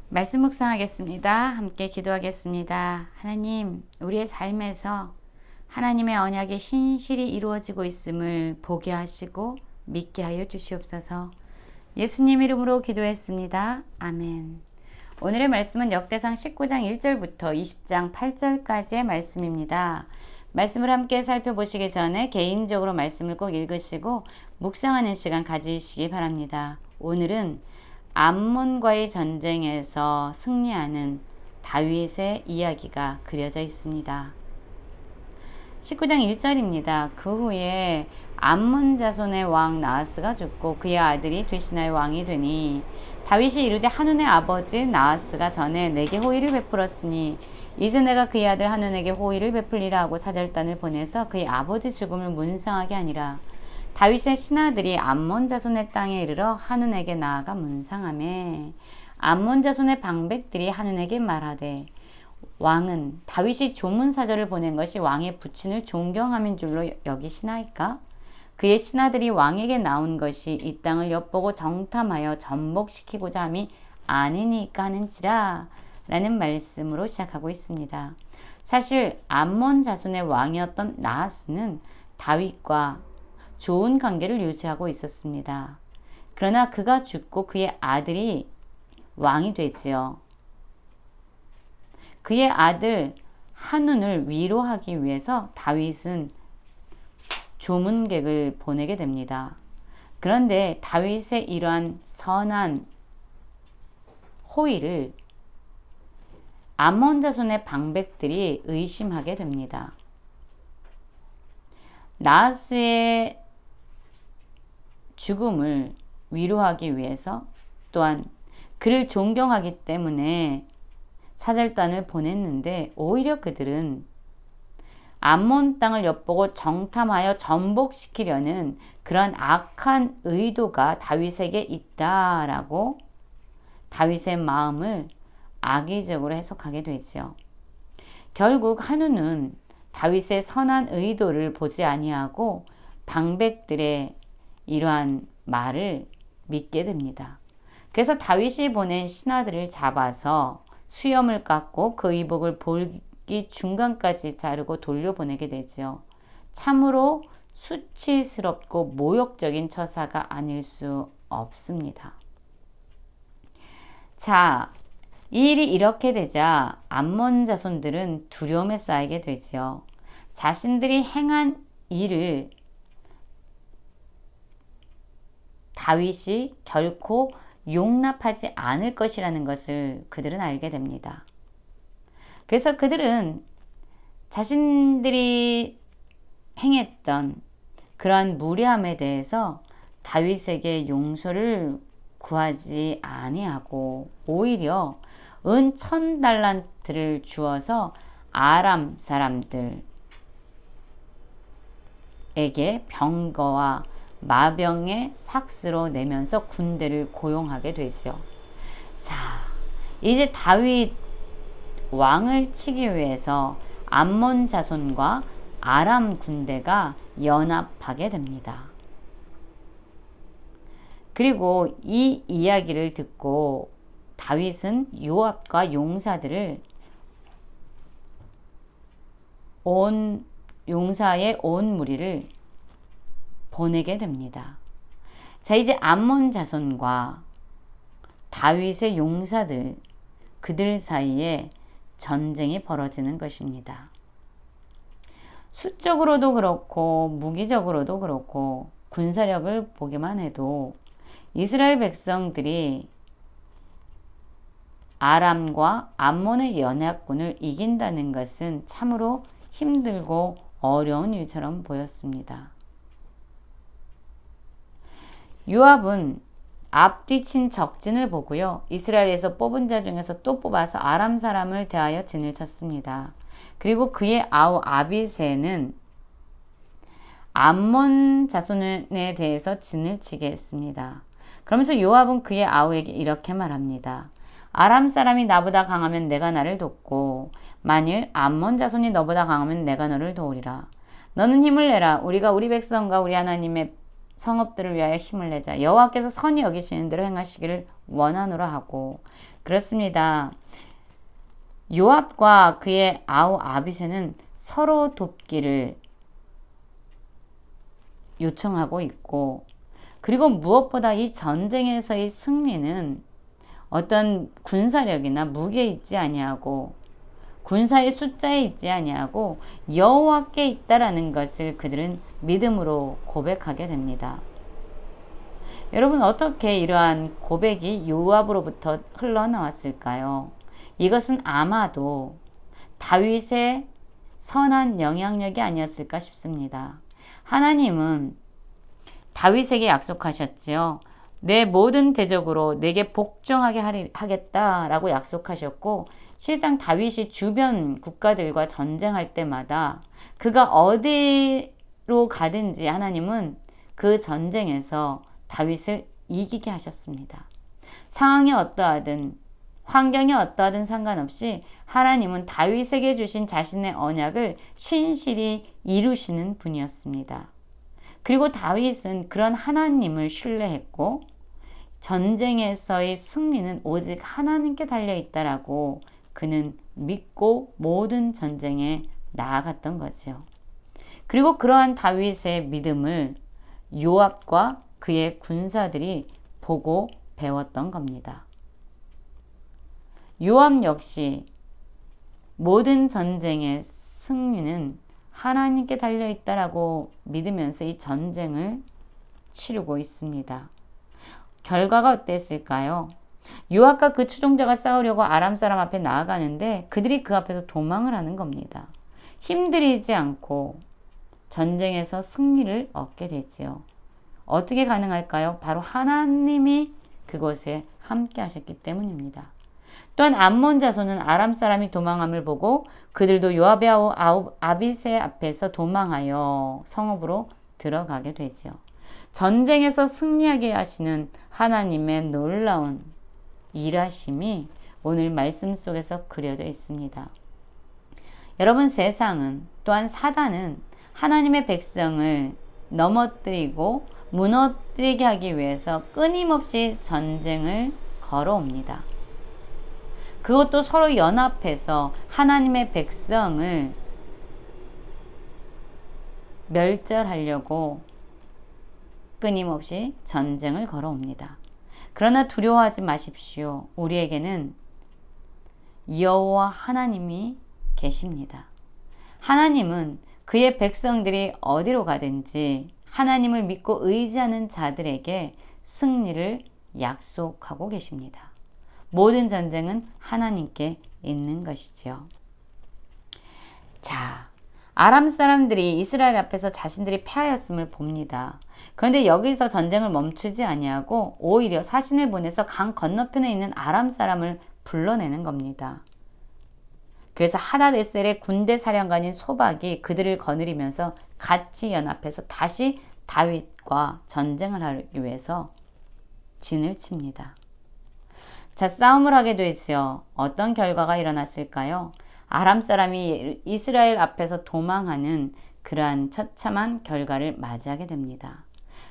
말씀 묵상하겠습니다. 함께 기도하겠습니다. 하나님, 우리의 삶에서 하나님의 언약이 신실히 이루어지고 있음을 보게 하시고 믿게 하여 주시옵소서. 예수님 이름으로 기도했습니다. 아멘. 오늘의 말씀은 역대상 19장 1절부터 20장 8절까지의 말씀입니다. 말씀을 함께 살펴보시기 전에 개인적으로 말씀을 꼭 읽으시고 묵상하는 시간 가지시기 바랍니다. 오늘은 암몬과의 전쟁에서 승리하는 다윗의 이야기가 그려져 있습니다. 19장 1절입니다. 그 후에 암몬 자손의 왕 나하스가 죽고 그의 아들이 되시나의 왕이 되니 다윗이 이르되 한운의 아버지 나하스가 전에 내게 호의를 베풀었으니 이제 내가 그의 아들 한운에게 호의를 베풀리라 하고 사절단을 보내서 그의 아버지 죽음을 문상하게 하니라. 다윗의 신하들이 암몬 자손의 땅에 이르러 한운에게 나아가 문상하매 암몬 자손의 방백들이 한운에게 말하되 왕은 다윗이 조문사절을 보낸 것이 왕의 부친을 존경함인 줄로 여기시나이까? 그의 신하들이 왕에게 나온 것이 이 땅을 엿보고 정탐하여 전복시키고자 함이 아니니까 하는지라 라는 말씀으로 시작하고 있습니다. 사실 암몬 자손의 왕이었던 나하스는 다윗과 좋은 관계를 유지하고 있었습니다. 그러나 그가 죽고 그의 아들이 왕이 되지요. 그의 아들 한운을 위로하기 위해서 다윗은 조문객을 보내게 됩니다. 그런데 다윗의 이러한 선한 호의를 암몬 자손의 방백들이 의심하게 됩니다. 나하스의 죽음을 위로하기 위해서 또한 그를 존경하기 때문에 사절단을 보냈는데 오히려 그들은 암몬 땅을 엿보고 정탐하여 전복시키려는 그런 악한 의도가 다윗에게 있다라고 다윗의 마음을 악의적으로 해석하게 되죠. 결국 한운은 다윗의 선한 의도를 보지 아니하고 방백들의 이러한 말을 믿게 됩니다. 그래서 다윗이 보낸 신하들을 잡아서 수염을 깎고 그 의복을 볼기 중간까지 자르고 돌려보내게 되죠. 참으로 수치스럽고 모욕적인 처사가 아닐 수 없습니다. 자, 이 일이 이렇게 되자 암몬 자손들은 두려움에 쌓이게 되죠. 자신들이 행한 일을 다윗이 결코 용납하지 않을 것이라는 것을 그들은 알게 됩니다. 그래서 그들은 자신들이 행했던 그러한 무례함에 대해서 다윗에게 용서를 구하지 아니하고 오히려 은 1000달란트를 주어서 아람 사람들에게 병거와 마병의 삭스로 내면서 군대를 고용하게 되죠. 자, 이제 다윗 왕을 치기 위해서 암몬 자손과 아람 군대가 연합하게 됩니다. 그리고 이 이야기를 듣고 다윗은 요압과 용사들을 용사의 온 무리를 보내게 됩니다. 자, 이제 암몬 자손과 다윗의 용사들 그들 사이에 전쟁이 벌어지는 것입니다. 수적으로도 그렇고 무기적으로도 그렇고 군사력을 보기만 해도 이스라엘 백성들이 아람과 암몬의 연합군을 이긴다는 것은 참으로 힘들고 어려운 일처럼 보였습니다. 요압은 앞뒤 친 적진을 보고요. 이스라엘에서 뽑은 자 중에서 또 뽑아서 아람 사람을 대하여 진을 쳤습니다. 그리고 그의 아우 아비새는 암몬 자손에 대해서 진을 치게 했습니다. 그러면서 요압은 그의 아우에게 이렇게 말합니다. 아람 사람이 나보다 강하면 내가 나를 돕고 만일 암몬 자손이 너보다 강하면 내가 너를 도우리라. 너는 힘을 내라. 우리가 우리 백성과 우리 하나님의 성읍들을 위하여 힘을 내자. 여호와께서 선히 여기시는 대로 행하시기를 원하노라 하고 그렇습니다. 요압과 그의 아우 아비새는 서로 돕기를 요청하고 있고, 그리고 무엇보다 이 전쟁에서의 승리는 어떤 군사력이나 무기에 있지 아니하고 군사의 숫자에 있지 아니하고 여호와께 있다라는 것을 그들은 믿음으로 고백하게 됩니다. 여러분, 어떻게 이러한 고백이 요압으로부터 흘러나왔을까요? 이것은 아마도 다윗의 선한 영향력이 아니었을까 싶습니다. 하나님은 다윗에게 약속하셨지요. 내 모든 대적으로 내게 복종하게 하겠다라고 약속하셨고, 실상 다윗이 주변 국가들과 전쟁할 때마다 그가 어디로 가든지 하나님은 그 전쟁에서 다윗을 이기게 하셨습니다. 상황이 어떠하든 환경이 어떠하든 상관없이 하나님은 다윗에게 주신 자신의 언약을 신실히 이루시는 분이었습니다. 그리고 다윗은 그런 하나님을 신뢰했고 전쟁에서의 승리는 오직 하나님께 달려있다라고 그는 믿고 모든 전쟁에 나아갔던 거죠. 그리고 그러한 다윗의 믿음을 요압과 그의 군사들이 보고 배웠던 겁니다. 요압 역시 모든 전쟁의 승리는 하나님께 달려있다라고 믿으면서 이 전쟁을 치르고 있습니다. 결과가 어땠을까요? 요압과 그 추종자가 싸우려고 아람 사람 앞에 나아가는데 그들이 그 앞에서 도망을 하는 겁니다. 힘들이지 않고 전쟁에서 승리를 얻게 되지요. 어떻게 가능할까요? 바로 하나님이 그곳에 함께 하셨기 때문입니다. 또한 암몬 자손은 아람 사람이 도망함을 보고 그들도 요압의 아우 아비새 앞에서 도망하여 성읍으로 들어가게 되지요. 전쟁에서 승리하게 하시는 하나님의 놀라운 일하심이 오늘 말씀 속에서 그려져 있습니다. 여러분, 세상은 또한 사단은 하나님의 백성을 넘어뜨리고 무너뜨리게 하기 위해서 끊임없이 전쟁을 걸어옵니다. 그것도 서로 연합해서 하나님의 백성을 멸절하려고 끊임없이 전쟁을 걸어옵니다. 그러나 두려워하지 마십시오. 우리에게는 여호와 하나님이 계십니다. 하나님은 그의 백성들이 어디로 가든지 하나님을 믿고 의지하는 자들에게 승리를 약속하고 계십니다. 모든 전쟁은 하나님께 있는 것이지요. 자, 아람 사람들이 이스라엘 앞에서 자신들이 패하였음을 봅니다. 그런데 여기서 전쟁을 멈추지 아니하고 오히려 사신을 보내서 강 건너편에 있는 아람 사람을 불러내는 겁니다. 그래서 하닷에셀의 군대 사령관인 소박이 그들을 거느리면서 같이 연합해서 다시 다윗과 전쟁을 하기 위해서 진을 칩니다. 자, 싸움을 하게 되지요. 어떤 결과가 일어났을까요? 아람 사람이 이스라엘 앞에서 도망하는 그러한 처참한 결과를 맞이하게 됩니다.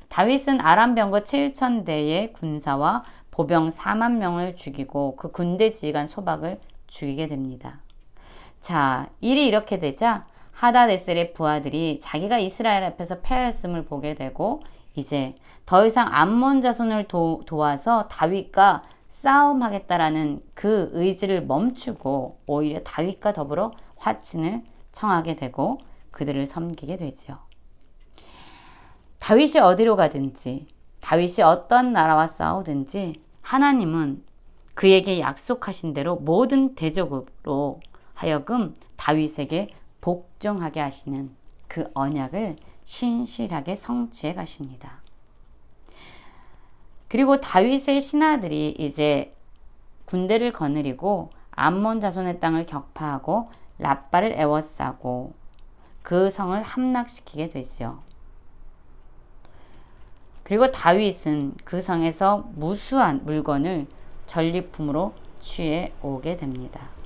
다윗은 아람 병거 7,000대의 군사와 보병 4만 명을 죽이고 그 군대 지휘관 소박을 죽이게 됩니다. 자, 일이 이렇게 되자 하닷에셀의 부하들이 자기가 이스라엘 앞에서 패하였음을 보게 되고 이제 더 이상 암몬 자손을 도와서 다윗과 싸움하겠다라는 그 의지를 멈추고 오히려 다윗과 더불어 화친을 청하게 되고 그들을 섬기게 되지요. 다윗이 어디로 가든지 다윗이 어떤 나라와 싸우든지 하나님은 그에게 약속하신 대로 모든 대적으로 하여금 다윗에게 복종하게 하시는 그 언약을 신실하게 성취해 가십니다. 그리고 다윗의 신하들이 이제 군대를 거느리고 암몬 자손의 땅을 격파하고 랍바를 에워싸고 그 성을 함락시키게 되지요. 그리고 다윗은 그 성에서 무수한 물건을 전리품으로 취해 오게 됩니다.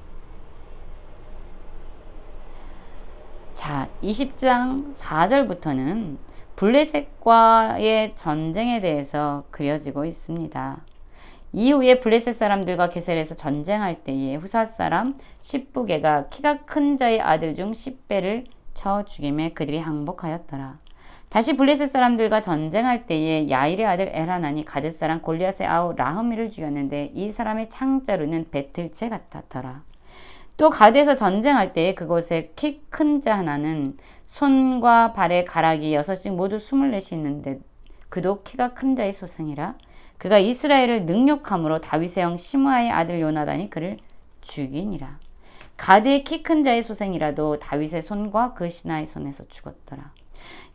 자, 20장 4절부터는 블레셋과의 전쟁에 대해서 그려지고 있습니다. 이후에 블레셋 사람들과 게셀에서 전쟁할 때에 후사 사람 십부게가 키가 큰 자의 아들 중 10배를 쳐 죽임에 그들이 항복하였더라. 다시 블레셋 사람들과 전쟁할 때에 야일의 아들 엘하난이 가드 사람 골리앗의 아우 라흐미를 죽였는데 이 사람의 창자루는 배틀채 같았더라. 또 가드에서 전쟁할 때에 그곳에 키 큰 자 하나는 손과 발의 가락이 6씩 모두 24이 있는데 그도 키가 큰 자의 소생이라. 그가 이스라엘을 능욕함으로 다윗의 형 시므아의 아들 요나단이 그를 죽이니라. 가드의 키 큰 자의 소생이라도 다윗의 손과 그 신하의 손에서 죽었더라.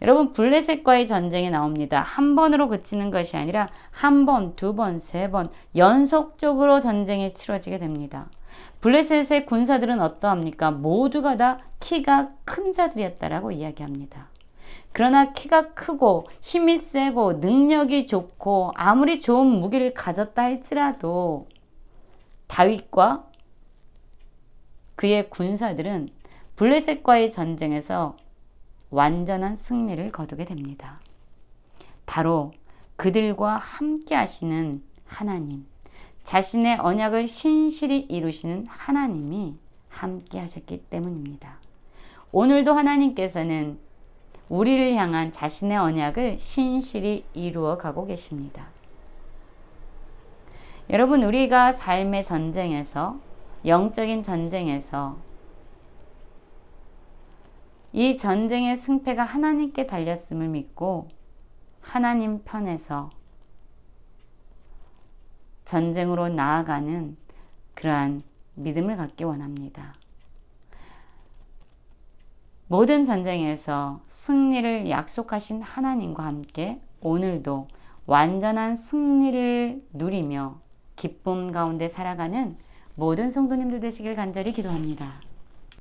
여러분, 블레셋과의 전쟁이 나옵니다. 한 번으로 그치는 것이 아니라 한 번, 두 번, 세 번 연속적으로 전쟁이 치러지게 됩니다. 블레셋의 군사들은 어떠합니까? 모두가 다 키가 큰 자들이었다라고 이야기합니다. 그러나 키가 크고 힘이 세고 능력이 좋고 아무리 좋은 무기를 가졌다 할지라도 다윗과 그의 군사들은 블레셋과의 전쟁에서 완전한 승리를 거두게 됩니다. 바로 그들과 함께 하시는 하나님, 자신의 언약을 신실히 이루시는 하나님이 함께 하셨기 때문입니다. 오늘도 하나님께서는 우리를 향한 자신의 언약을 신실히 이루어 가고 계십니다. 여러분, 우리가 삶의 전쟁에서, 영적인 전쟁에서 이 전쟁의 승패가 하나님께 달렸음을 믿고 하나님 편에서 전쟁으로 나아가는 그러한 믿음을 갖기 원합니다. 모든 전쟁에서 승리를 약속하신 하나님과 함께 오늘도 완전한 승리를 누리며 기쁨 가운데 살아가는 모든 성도님들 되시길 간절히 기도합니다.